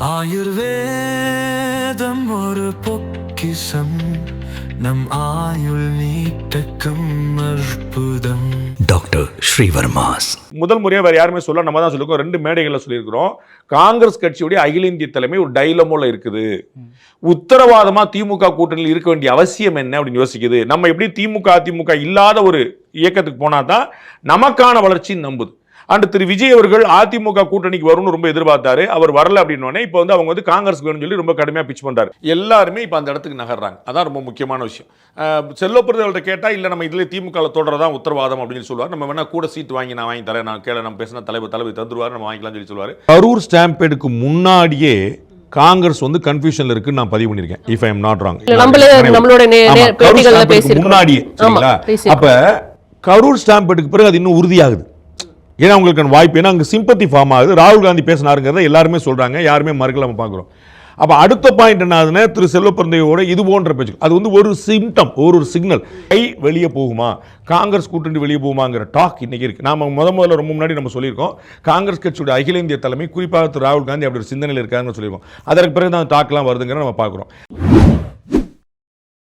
ஆயுர்வேதம் ஒரு பொக்கிஷம், நம் ஆயுள் நீட்டக்கும் அற்புதம். டாக்டர் ஸ்ரீவர்மாஸ் முதல் முறையாக வேறு யாருமே சொல்ல, நம்ம தான் சொல்லியிருக்கோம். 2 மேடைகளில் சொல்லியிருக்கிறோம். காங்கிரஸ் கட்சியுடைய அகில இந்திய தலைமை ஒரு டைலமோல இருக்குது. உத்தரவாதமாக திமுக கூட்டணியில் இருக்க வேண்டிய அவசியம் என்ன அப்படின்னு யோசிக்குது. நம்ம எப்படி திமுக அதிமுக இல்லாத ஒரு இயக்கத்துக்கு போனால் தான் நமக்கான வளர்ச்சின்னு நம்புது. அண்ட் திரு விஜய் அவர்கள் அதிமுக கூட்டணிக்கு வரும்னு ரொம்ப எதிர்பார்த்தாரு. அவர் வரல அப்படின்னோடனே இப்போ வந்து அவங்க வந்து காங்கிரஸ் வேணும்னு சொல்லி ரொம்ப கடுமையாக பிச் பண்ணுறாரு. எல்லாருமே இப்போ அந்த இடத்துக்கு நகர்றாங்க. அதான் ரொம்ப முக்கியமான விஷயம். செல்லப்பிரதிகள்கிட்ட கேட்டால் இல்லை நம்ம இதில் திமுக தொடரதான் உத்தரவாதம் அப்படின்னு சொல்லுவார். நம்ம வேணா கூட சீட் வாங்கி நான் வாங்கி தரேன், நான் கேள நம்ம பேசினா தளபதி தந்துருவார், நம்ம வாங்கிக்கலாம்னு சொல்லி சொல்லுவார். கரூர் ஸ்டாம்பேடுக்கு முன்னாடியே காங்கிரஸ் வந்து கன்ஃபியூஷன்ல இருக்குன்னு நான் பதிவு பண்ணிருக்கேன். If I am not wrong. முன்னாடியே அப்ப கரூர் ஸ்டாம்பேடுக்கு பிறகு அது இன்னும் உறுதியாகுது. ஏன்னா உங்களுக்கு வாய்ப்பு, ஏன்னா அங்கே சிம்பத்தி ஃபார்ம் ஆகுது. ராகுல் காந்தி பேசினாருங்கிறத எல்லாருமே சொல்றாங்க, யாருமே மறுக்கல, நம்ம பார்க்குறோம். அப்போ அடுத்த பாயிண்ட் என்ன ஆகுதுன்னா, திரு செல்வப்பிரந்தையோட இது போன்ற பேச்சு, அது வந்து ஒரு சிம்டம், ஒரு சிக்னல். வெளியே போகுமா, காங்கிரஸ் கூட்டணி வெளியே போகுமாங்கிற டாக் இன்னைக்கு இருக்கு. நாம முதல்ல ரொம்ப முன்னாடி நம்ம சொல்லியிருக்கோம், காங்கிரஸ் கட்சியோட அகில இந்திய தலைமை குறிப்பாக திரு ராகுல் காந்தி அப்படி ஒரு சிந்தனையில் இருக்காருன்னு சொல்லியிருக்கோம். அதற்கு பிறகு தான் டாக்லாம் வருதுங்கிற நம்ம பார்க்குறோம்.